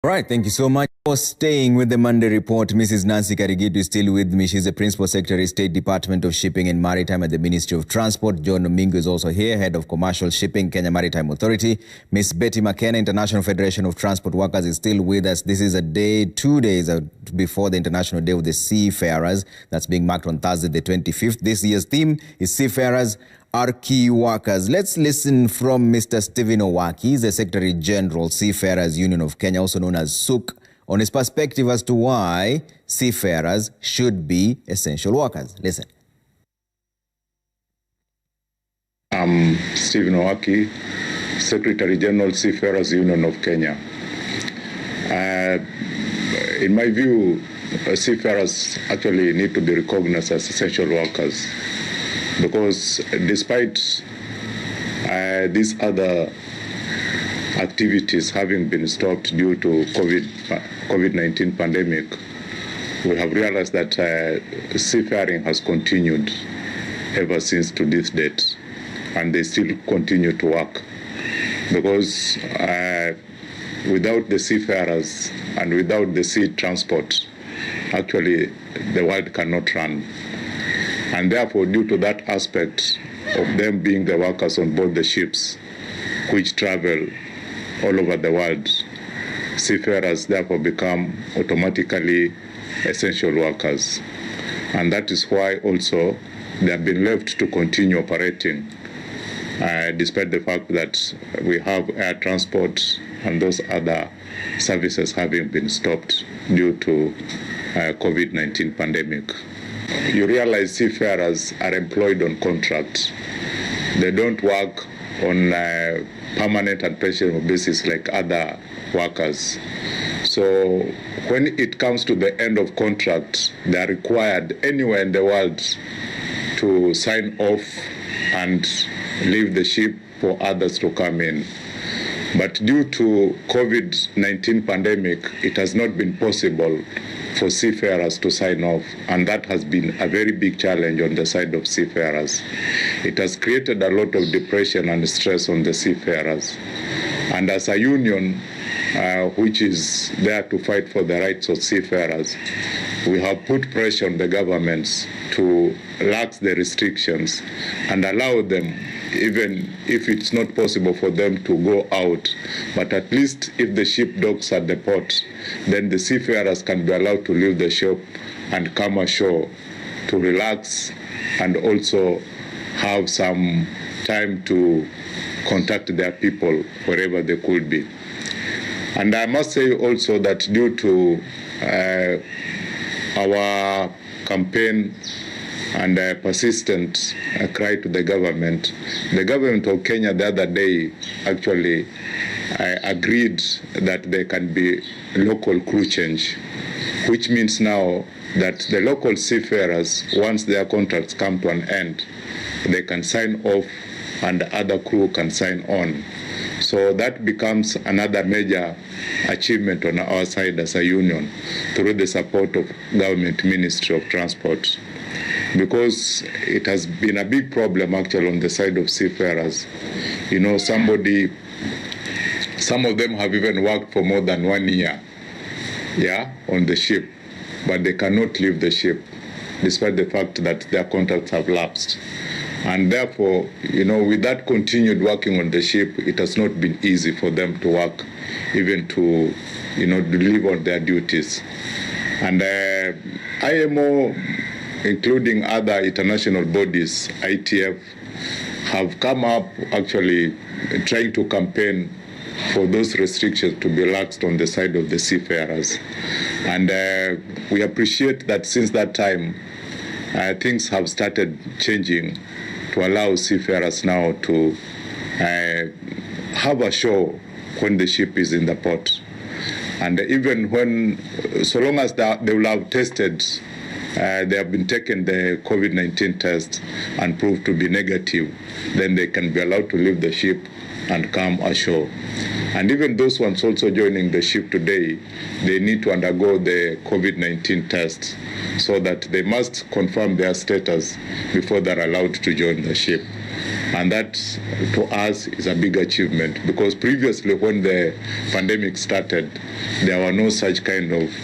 All right, thank you so much for staying with the Monday Report. Mrs. Nancy Karigitu is still with me. She's the Principal Secretary, State Department of Shipping and Maritime at the Ministry of Transport. John Domingo is also here, Head of Commercial Shipping, Kenya Maritime Authority. Miss Betty McKenna, International Federation of Transport Workers, is still with us. This is 2 days before the International Day of the Seafarers. That's being marked on Thursday, the 25th. This year's theme is Seafarers are key workers. Let's listen from Mr. Stephen Owaki. He's the Secretary General, Seafarers Union of Kenya, also known as SUK, on his perspective as to why seafarers should be essential workers. Listen. I'm Stephen Owaki, Secretary General, Seafarers Union of Kenya. In my view, seafarers actually need to be recognized as essential workers, because despite these other activities having been stopped due to COVID-19 pandemic, we have realized that seafaring has continued ever since to this date, and they still continue to work, because without the seafarers and without the sea transport, actually the world cannot run. And therefore, due to that aspect of them being the workers on board the ships which travel all over the world, seafarers therefore become automatically essential workers. And that is why also they have been left to continue operating, despite the fact that we have air transport and those other services having been stopped due to COVID-19 pandemic. You realize seafarers are employed on contract. They don't work on a permanent and pensionable basis like other workers. So when it comes to the end of contract, they are required anywhere in the world to sign off and leave the ship for others to come in. But due to COVID-19 pandemic, it has not been possible for seafarers to sign off, and that has been a very big challenge on the side of seafarers. It has created a lot of depression and stress on the seafarers. And as a union which is there to fight for the rights of seafarers, we have put pressure on the governments to relax the restrictions and allow them, even if it's not possible for them to go out, but at least if the ship docks at the port, then the seafarers can be allowed to leave the ship and come ashore to relax and also have some time to contact their people wherever they could be. And I must say also that due to our campaign and a persistent cry to the government of Kenya the other day actually agreed that there can be local crew change, which means now that the local seafarers, once their contracts come to an end, they can sign off and the other crew can sign on. So that becomes another major achievement on our side as a union through the support of Government Ministry of Transport, because it has been a big problem actually on the side of seafarers. You know, some of them have even worked for more than 1 year, on the ship, but they cannot leave the ship despite the fact that their contracts have lapsed. And therefore, you know, with that continued working on the ship, it has not been easy for them to work, even to, deliver on their duties. And IMO, including other international bodies, ITF, have come up actually trying to campaign for those restrictions to be relaxed on the side of the seafarers. And we appreciate that since that time, things have started changing to allow seafarers now to have a show when the ship is in the port. And even when, so long as they will have tested, they have been taken the COVID-19 test and proved to be negative, then they can be allowed to leave the ship and come ashore. And even those ones also joining the ship today, they need to undergo the COVID-19 test so that they must confirm their status before they're allowed to join the ship. And that, to us, is a big achievement, because previously when the pandemic started, there were no such kind of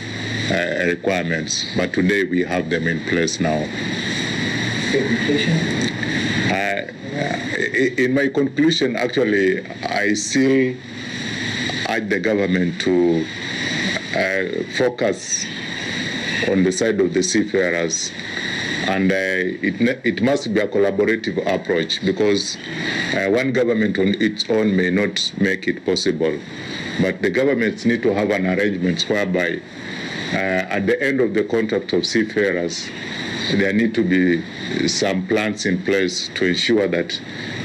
requirements, but today we have them in place now. In my conclusion, actually, I still urge the government to focus on the side of the seafarers, and it must be a collaborative approach, because one government on its own may not make it possible, but the governments need to have an arrangement whereby at the end of the contract of seafarers, there need to be some plans in place to ensure that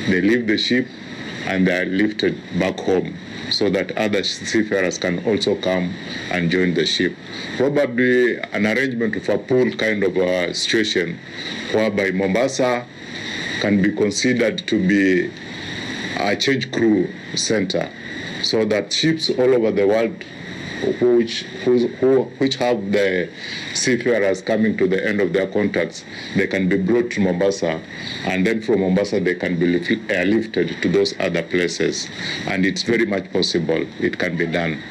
they leave the ship and they are lifted back home, so that other seafarers can also come and join the ship. Probably an arrangement of a pool kind of a situation whereby Mombasa can be considered to be a change crew center, so that ships all over the world which have the seafarers coming to the end of their contracts, they can be brought to Mombasa, and then from Mombasa they can be airlifted to those other places. And it's very much possible. It can be done.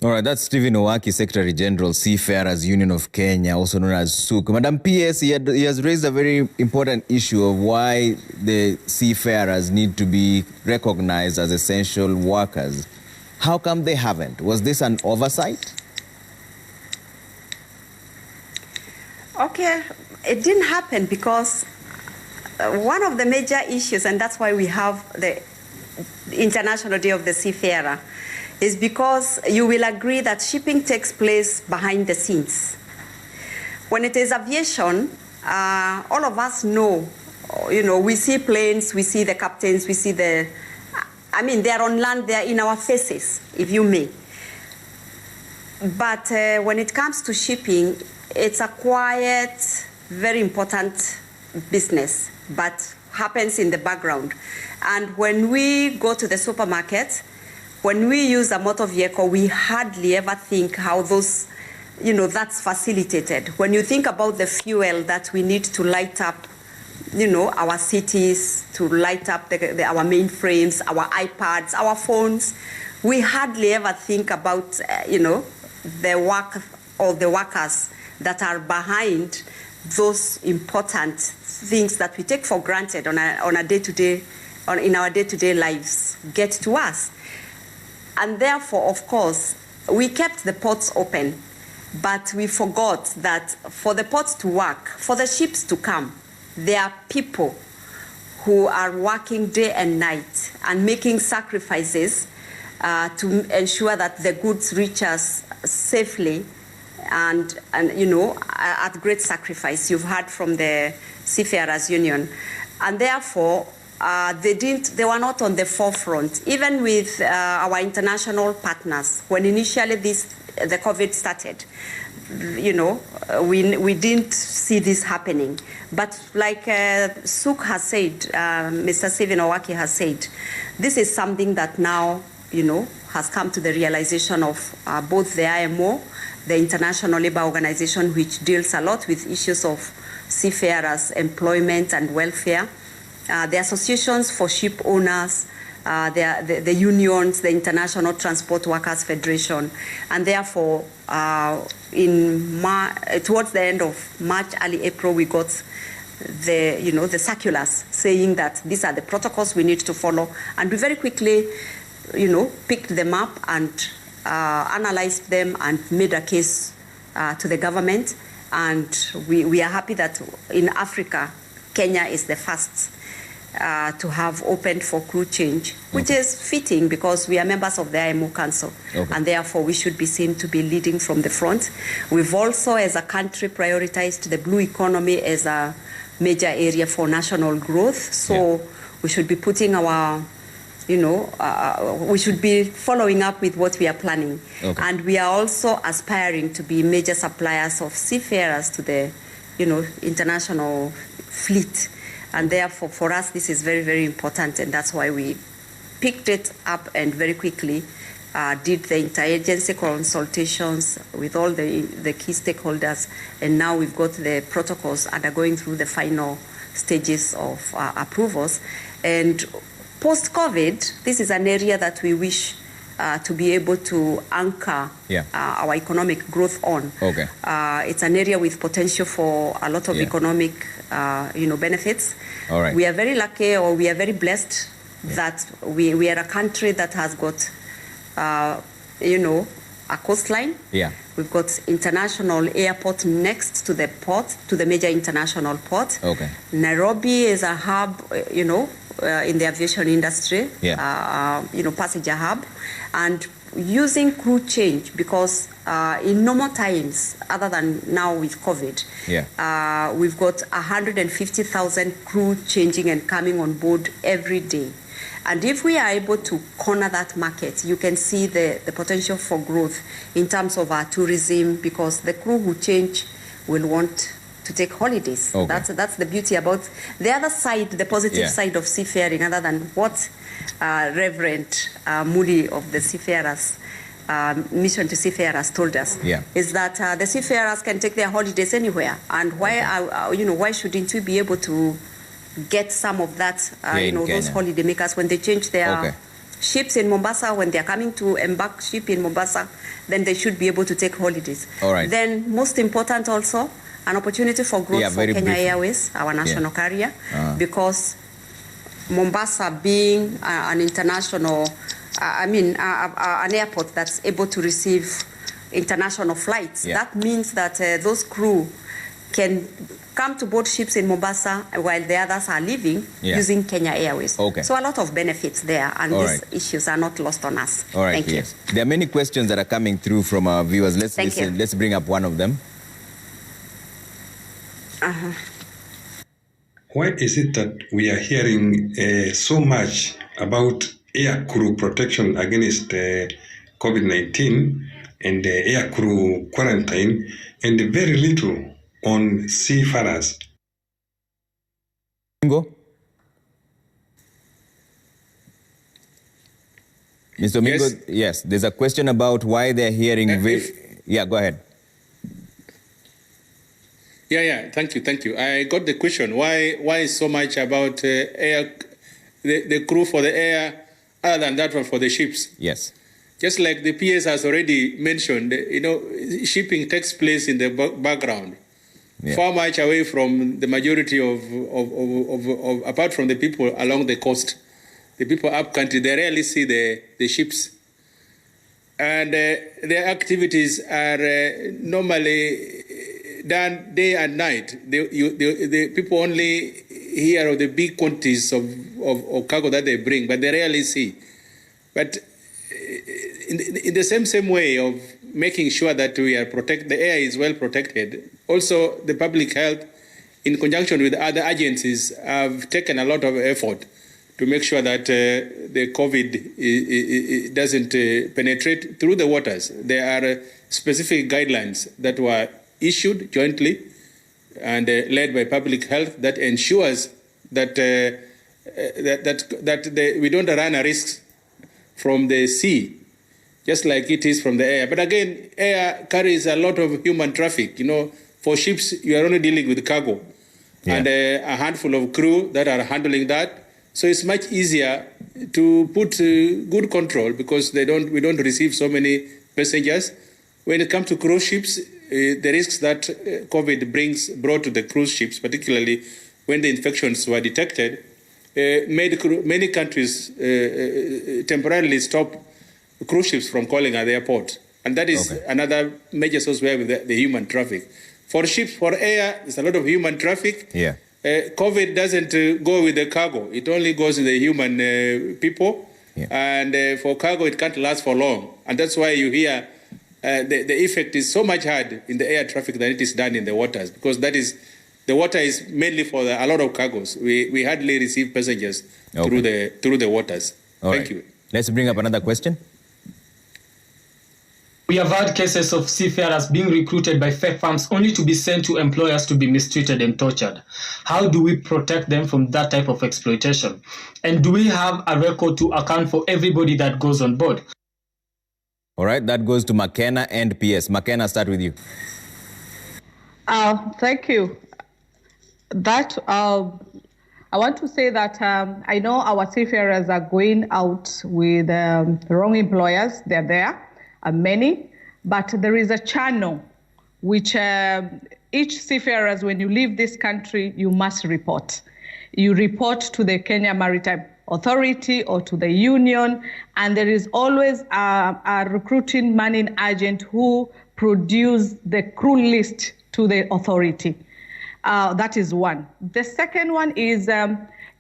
All right, that's Stephen Owaki, Secretary General, Seafarers Union of Kenya, also known as SUK. Madam PS, he has raised a very important issue of why the seafarers need to be recognized as essential workers. How come they haven't? Was this an oversight? Okay, it didn't happen because one of the major issues, and that's why we have the International Day of the Seafarer, is because you will agree that shipping takes place behind the scenes. When it is aviation, all of us know, we see planes, we see the captains, we see they are on land, they are in our faces, if you may. But when it comes to shipping, it's a quiet, very important business, but happens in the background. And when we go to the supermarket, when we use a motor vehicle, we hardly ever think how those, that's facilitated. When you think about the fuel that we need to light up, our cities, to light up our mainframes, our iPads, our phones, we hardly ever think about, the work or the workers that are behind those important things that we take for granted in our day-to-day lives get to us. And therefore, of course, we kept the ports open, but we forgot that for the ports to work, for the ships to come, there are people who are working day and night and making sacrifices to ensure that the goods reach us safely and at great sacrifice. You've heard from the Seafarers Union. And therefore, they were not on the forefront, even with our international partners. When initially the COVID started, we didn't see this happening. But like Suk has said, Mr. Stephen Owaki has said, this is something that now, has come to the realization of both the IMO, the International Labour Organization, which deals a lot with issues of seafarers' employment and welfare, the associations for ship owners, the unions, the International Transport Workers Federation, and therefore, towards the end of March, early April, we got the circulars saying that these are the protocols we need to follow, and we very quickly, picked them up and analyzed them and made a case to the government, and we are happy that in Africa, Kenya is the first to have opened for crew change, which is fitting because we are members of the IMO Council, and therefore we should be seen to be leading from the front. We've also, as a country, prioritized the blue economy as a major area for national growth, so we should be putting our, we should be following up with what we are planning. And we are also aspiring to be major suppliers of seafarers to the, international fleet. And therefore, for us, this is very, very important, and that's why we picked it up and very quickly did the interagency consultations with all the key stakeholders, and now we've got the protocols undergoing through the final stages of approvals. And post-COVID, this is an area that we wish to be able to anchor our economic growth on. Okay. It's an area with potential for a lot of economic benefits. All right. We are very lucky, or we are very blessed that we are a country that has got a coastline. Yeah. We've got international airport next to the port, to the major international port. Okay. Nairobi is a hub, in the aviation industry, passenger hub. And using crew change, because in normal times, other than now with COVID, we've got 150,000 crew changing and coming on board every day. And if we are able to corner that market, you can see the potential for growth in terms of our tourism, because the crew who change will want to take holidays. Okay. That's the beauty about the other side, the positive side of seafaring, other than what Reverend Muli of the Seafarers Mission to Seafarers told us, is that the seafarers can take their holidays anywhere. And why shouldn't we be able to get some of that, those holiday makers when they change their ships in Mombasa, when they're coming to embark ship in Mombasa, then they should be able to take holidays. All right. Then, most important also, an opportunity for growth for Kenya Airways, our national carrier, because Mombasa being an international, an airport that's able to receive international flights, that means that those crew can come to board ships in Mombasa while the others are leaving using Kenya Airways. Okay. So a lot of benefits there, and these issues are not lost on us. All right. Thank you. There are many questions that are coming through from our viewers. Let's listen. Let's bring up one of them. Why is it that we are hearing so much about air crew protection against COVID-19 and air crew quarantine, and very little on seafarers? Mr. Mingo, yes, there's a question about why they're hearing... go ahead. Thank you. I got the question. Why so much about the crew for the air, other than that one for the ships? Yes. Just like the PS has already mentioned, shipping takes place in the background, far much away from the majority of apart from the people along the coast. The people up country, they rarely see the ships. And their activities are normally done day and night. The people only hear of the big quantities of cargo that they bring, but they rarely see. But in the same way of making sure that we are the air is well protected, also the public health, in conjunction with other agencies, have taken a lot of effort to make sure that the COVID doesn't penetrate through the waters. There are specific guidelines that were issued jointly and led by public health that ensures that we don't run a risk from the sea, just like it is from the air. But again, air carries a lot of human traffic. For ships, you are only dealing with cargo and a handful of crew that are handling that. So it's much easier to put good control, because we don't receive so many passengers. When it comes to cruise ships, the risks that COVID brought to the cruise ships, particularly when the infections were detected, made many countries temporarily stop cruise ships from calling at the airport. And that is another major source where the human traffic. For ships, for air, there's a lot of human traffic. COVID doesn't go with the cargo. It only goes with the human people. And for cargo, it can't last for long. And that's why you hear the effect is so much hard in the air traffic than it is done in the waters, because the water is mainly for a lot of cargoes. We hardly receive passengers through the waters. Thank you. Let's bring up another question. We have had cases of seafarers being recruited by fake firms only to be sent to employers to be mistreated and tortured. How do we protect them from that type of exploitation? And do we have a record to account for everybody that goes on board? All right, that goes to McKenna and PS. McKenna, start with you. Thank you. I want to say that I know our seafarers are going out with wrong employers. They're there, many, but there is a channel which each seafarers, when you leave this country, you must report. You report to the Kenya Maritime Authority or to the union, and there is always a recruiting manning agent who produce the crew list to the authority. That is one. The second one is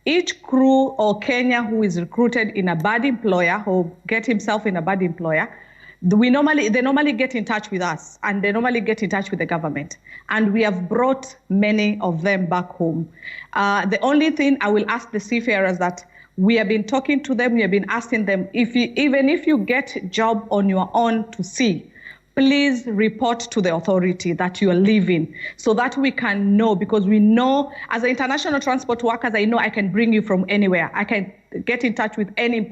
each crew or Kenya who is recruited in a bad employer or get himself in a bad employer, they normally get in touch with us, and they normally get in touch with the government. And we have brought many of them back home. The only thing I will ask the seafarers that we have been talking to them, we have been asking them, even if you get a job on your own to sea, please report to the authority that you are leaving so that we can know, because we know as international transport workers, I know I can bring you from anywhere. I can get in touch with any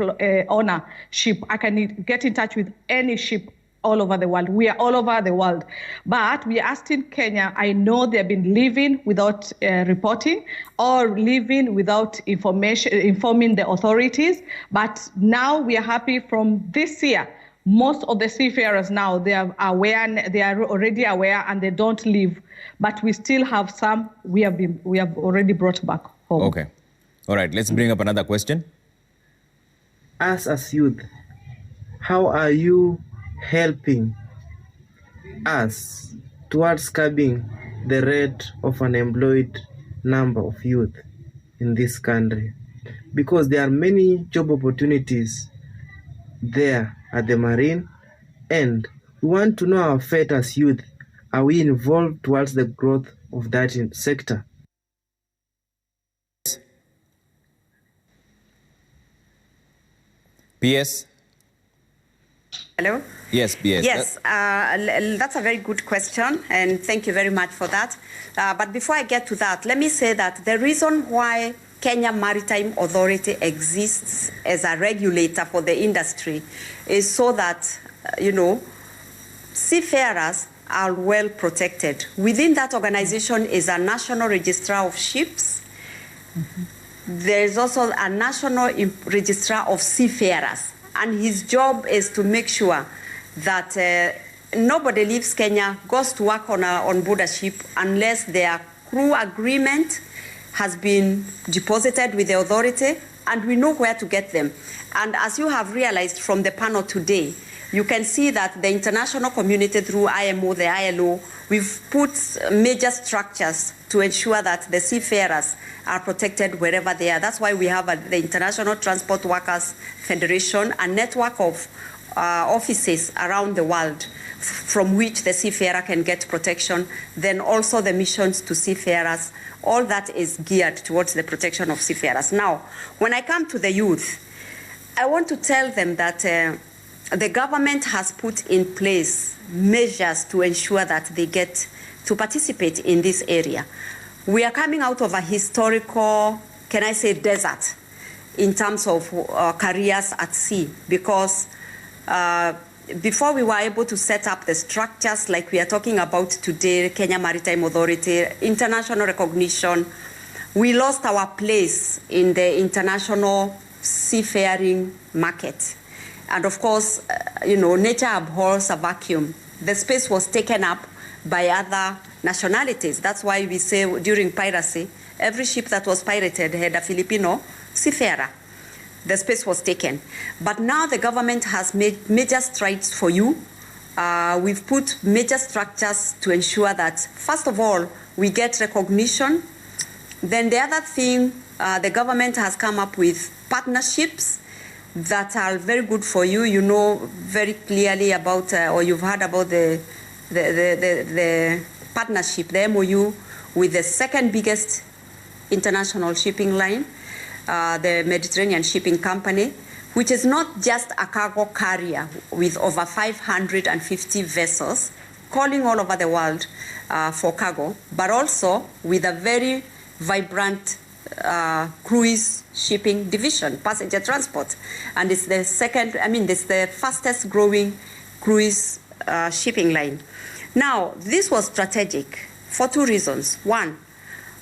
owner ship. I can get in touch with any ship all over the world. We are all over the world. But we asked in Kenya, I know they've been leaving without reporting or leaving without informing the authorities. But now we are happy from this year. Most of the seafarers now, they are aware, they are already aware, and they don't leave. But we still have some we have already brought back home. Okay. All right, let's bring up another question. Us as youth, how are you helping us towards curbing the rate of unemployed number of youth in this country? Because there are many job opportunities there at the Marine, and we want to know our fate as youth. Are we involved towards the growth of that sector? PS? Hello? Yes, PS. Yes, that's a very good question, and thank you very much for that. But before I get to that, let me say that the reason why Kenya Maritime Authority exists as a regulator for the industry is so that, seafarers are well protected. Within that organization is a national registrar of ships. There is also a national registrar of seafarers, and his job is to make sure that nobody leaves Kenya, goes to work on board a ship unless their crew agreement has been deposited with the authority, and we know where to get them. And as you have realized from the panel today, you can see that the international community through IMO, the ILO, we've put major structures to ensure that the seafarers are protected wherever they are. That's why we have the International Transport Workers Federation, a network of offices around the world from which the seafarer can get protection. Then also the missions to seafarers, all that is geared towards the protection of seafarers. Now, when I come to the youth, I want to tell them that the government has put in place measures to ensure that they get to participate in this area. We are coming out of a historical, can I say, desert in terms of careers at sea, because before we were able to set up the structures like we are talking about today, Kenya Maritime Authority, international recognition, we lost our place in the international seafaring market. And of course, nature abhors a vacuum. The space was taken up by other nationalities. That's why we say during piracy, every ship that was pirated had a Filipino seafarer. The space was taken. But now the government has made major strides for you. We've put major structures to ensure that, first of all, we get recognition. Then the other thing, the government has come up with partnerships that are very good for you. You know very clearly about, or you've heard about the partnership, the MOU, with the second biggest international shipping line, the Mediterranean Shipping Company, which is not just a cargo carrier with over 550 vessels calling all over the world for cargo, but also with a very vibrant cruise shipping division, passenger transport. And it's the it's the fastest growing cruise shipping line. Now, this was strategic for two reasons. One,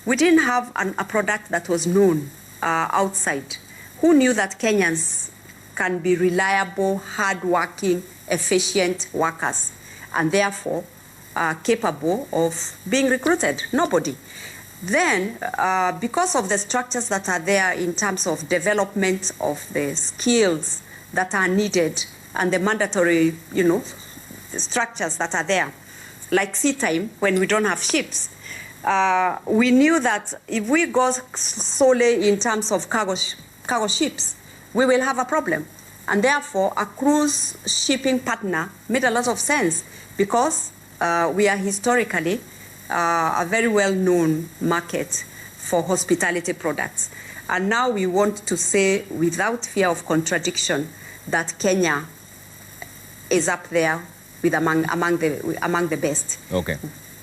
we didn't have a product that was known outside. Who knew that Kenyans can be reliable, hardworking, efficient workers, and therefore capable of being recruited? Nobody. Then, because of the structures that are there in terms of development of the skills that are needed and the mandatory, structures that are there, like sea time when we don't have ships, we knew that if we go solely in terms of cargo ships, we will have a problem. And therefore, a cruise shipping partner made a lot of sense because we are historically a very well-known market for hospitality products. And now we want to say, without fear of contradiction, that Kenya is up there with among the best. Okay.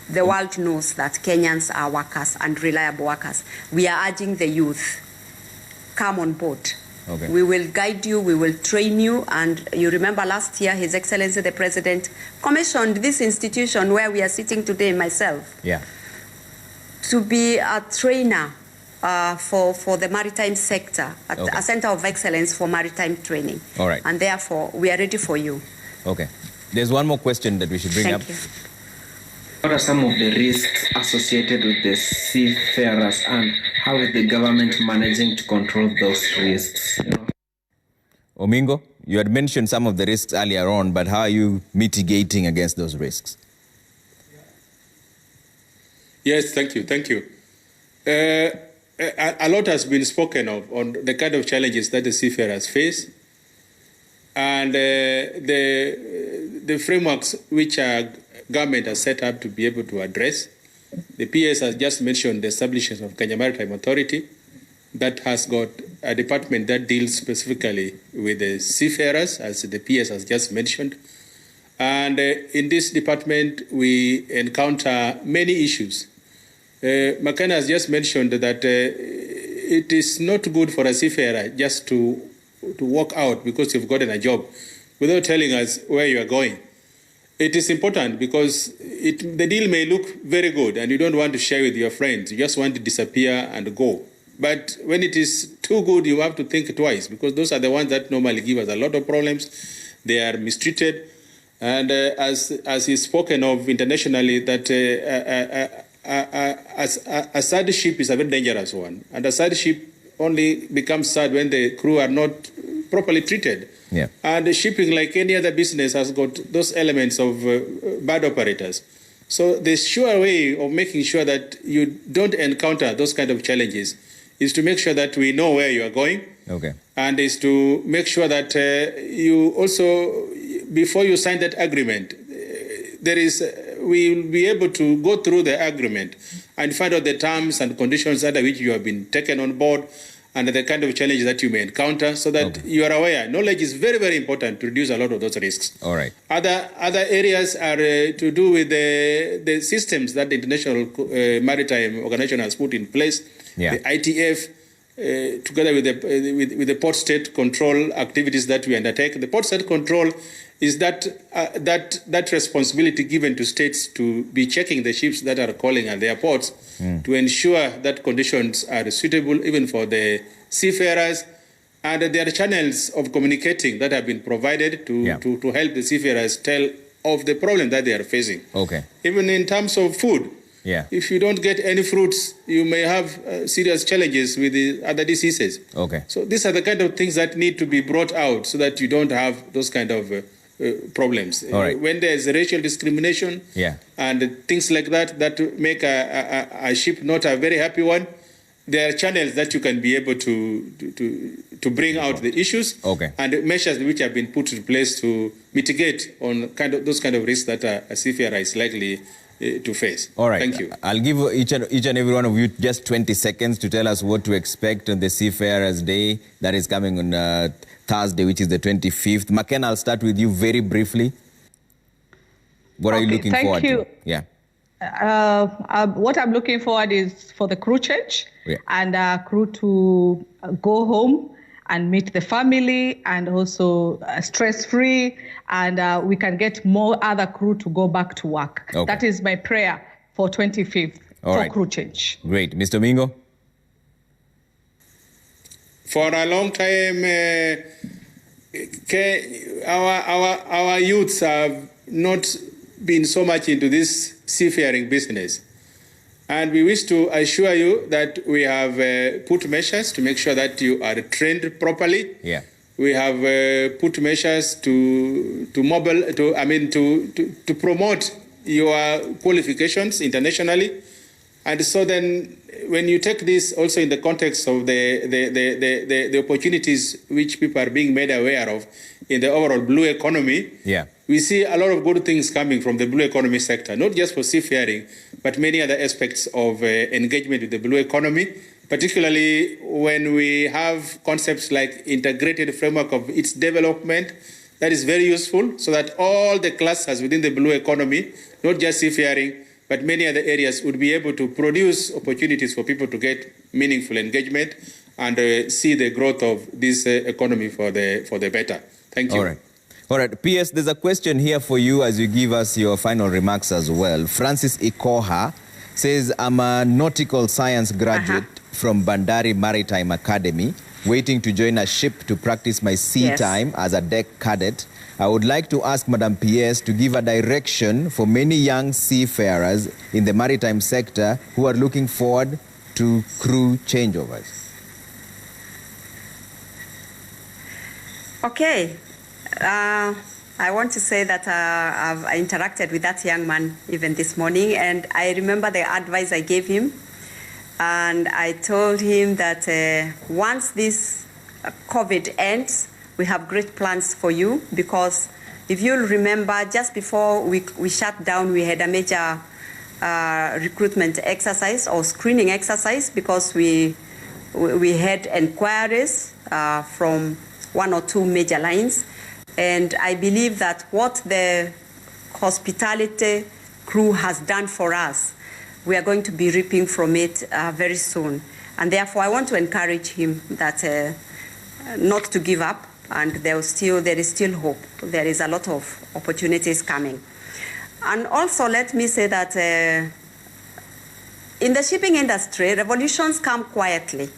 The world knows that Kenyans are workers and reliable workers. We are urging the youth, come on board. Okay. We will guide you, we will train you, and you remember last year, His Excellency the President commissioned this institution where we are sitting today, myself, to be a trainer for the maritime sector, a center of excellence for maritime training. All right. And therefore, we are ready for you. Okay. There's one more question that we should bring up. Thank you. What are some of the risks associated with the seafarers, and how is the government managing to control those risks? Omingo, you had mentioned some of the risks earlier on, but how are you mitigating against those risks? Yes, thank you. A lot has been spoken of on the kind of challenges that the seafarers face, and the frameworks which our government has set up to be able to address. The PS has just mentioned the establishment of Kenya Maritime Authority that has got a department that deals specifically with the seafarers, as the PS has just mentioned. And in this department, we encounter many issues. McKenna has just mentioned that it is not good for a seafarer just to walk out because you've gotten a job without telling us where you are going. It is important because the deal may look very good and you don't want to share with your friends. You just want to disappear and go. But when it is too good, you have to think twice because those are the ones that normally give us a lot of problems. They are mistreated. And as is spoken of internationally, that a sad ship is a very dangerous one. And a sad ship only becomes sad when the crew are not properly treated. Yeah. And shipping, like any other business, has got those elements of bad operators. So the sure way of making sure that you don't encounter those kind of challenges is to make sure that we know where you are going. Okay. And is to make sure that you also, before you sign that agreement, we will be able to go through the agreement and find out the terms and conditions under which you have been taken on board and the kind of challenges that you may encounter so that you are aware. Knowledge is very, very important to reduce a lot of those risks. All right. Other areas are to do with the systems that the International Maritime Organization has put in place, the ITF, together with the port state control activities that we undertake. The port state control is that responsibility given to states to be checking the ships that are calling at their ports to ensure that conditions are suitable even for the seafarers, and there are channels of communicating that have been provided to help the seafarers tell of the problem that they are facing. Okay. Even in terms of food. Yeah. If you don't get any fruits, you may have serious challenges with the other diseases. Okay. So these are the kind of things that need to be brought out so that you don't have those kind of problems. All right. When there's racial discrimination and things like that make a ship not a very happy one, there are channels that you can be able to bring out the issues and measures which have been put in place to mitigate on those kind of risks that a seafarer is likely to face. All right. Thank you. I'll give each and every one of you just 20 seconds to tell us what to expect on the Seafarers Day that is coming on Thursday, which is the 25th. McKenna, I'll start with you very briefly. What are you looking forward to? Yeah. What I'm looking forward is for the crew change and crew to go home and meet the family and also stress-free, and we can get more other crew to go back to work. Okay. That is my prayer for 25th for crew change. Great. Mr. Mingo? For a long time, our youths have not been so much into this seafaring business. And we wish to assure you that we have put measures to make sure that you are trained properly. Yeah. We have put measures to promote your qualifications internationally. And so then when you take this also in the context of the opportunities which people are being made aware of in the overall blue economy, we see a lot of good things coming from the blue economy sector, not just for seafaring, but many other aspects of engagement with the blue economy, particularly when we have concepts like integrated framework of its development. That is very useful so that all the clusters within the blue economy, not just seafaring, but many other areas would be able to produce opportunities for people to get meaningful engagement and see the growth of this economy for the better. Thank you. All right. P.S., there's a question here for you as you give us your final remarks as well. Francis Ikoha says, I'm a nautical science graduate from Bandari Maritime Academy, waiting to join a ship to practice my sea time as a deck cadet. I would like to ask Madam PS to give a direction for many young seafarers in the maritime sector who are looking forward to crew changeovers. Okay. I want to say that I've interacted with that young man even this morning, and I remember the advice I gave him. And I told him that once this COVID ends, we have great plans for you, because if you'll remember, just before we shut down, we had a major recruitment exercise or screening exercise, because we had inquiries from 1 or 2 major lines. And I believe that what the hospitality crew has done for us, we are going to be reaping from it very soon. And therefore, I want to encourage him that not to give up, and there is still hope. There is a lot of opportunities coming. And also, let me say that in the shipping industry, revolutions come quietly.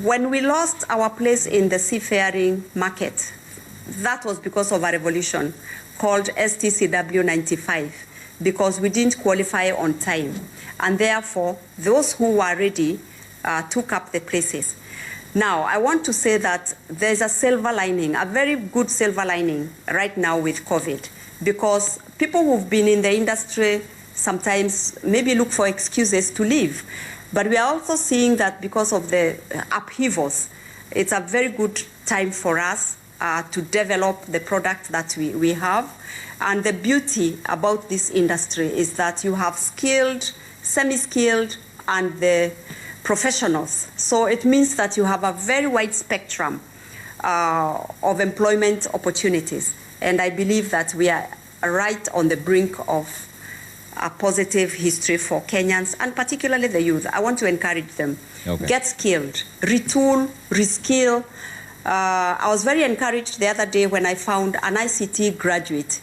When we lost our place in the seafaring market, that was because of a revolution called STCW 95, because we didn't qualify on time. And therefore, those who were ready took up the places. Now, I want to say that there's a silver lining, a very good silver lining right now with COVID, because people who've been in the industry sometimes maybe look for excuses to leave. But we are also seeing that because of the upheavals, it's a very good time for us to develop the product that we have. And the beauty about this industry is that you have skilled, semi-skilled, and the professionals. So it means that you have a very wide spectrum of employment opportunities. And I believe that we are right on the brink of a positive history for Kenyans, and particularly the youth. I want to encourage them. Get skilled, retool, reskill. I was very encouraged the other day when I found an ICT graduate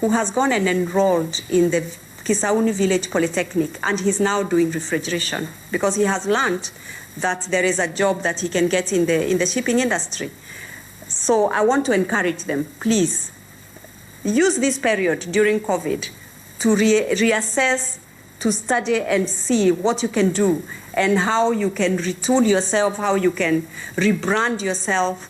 who has gone and enrolled in the Kisauni Village Polytechnic, and he's now doing refrigeration because he has learned that there is a job that he can get in the shipping industry. So I want to encourage them, please, use this period during COVID to reassess, to study and see what you can do and how you can retool yourself, how you can rebrand yourself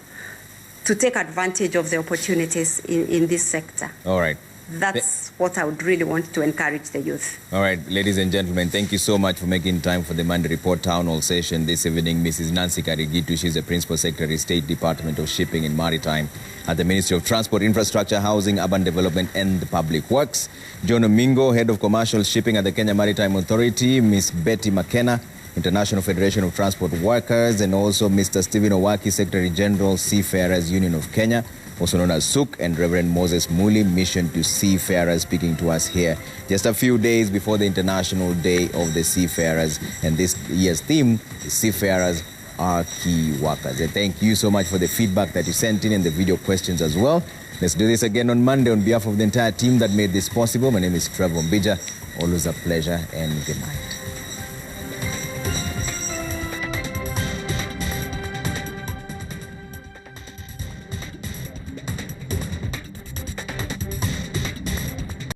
to take advantage of the opportunities in this sector. All right. That's what I would really want to encourage the youth. All right, ladies and gentlemen, thank you so much for making time for the Monday Report Town Hall session this evening. Mrs. Nancy Karigitu, she's the Principal Secretary, State Department of Shipping and Maritime at the Ministry of Transport, Infrastructure, Housing, Urban Development and Public Works. John Omingo, Head of Commercial Shipping at the Kenya Maritime Authority. Miss Betty McKenna, International Federation of Transport Workers, and also Mr. Stephen Owaki, Secretary General, Seafarers Union of Kenya, also known as SUK, and Reverend Moses Muli, Mission to Seafarers, speaking to us here just a few days before the International Day of the Seafarers. And this year's theme is Seafarers are Key Workers. And thank you so much for the feedback that you sent in and the video questions as well. Let's do this again on Monday on behalf of the entire team that made this possible. My name is Trevor Mbija. Always a pleasure and good night.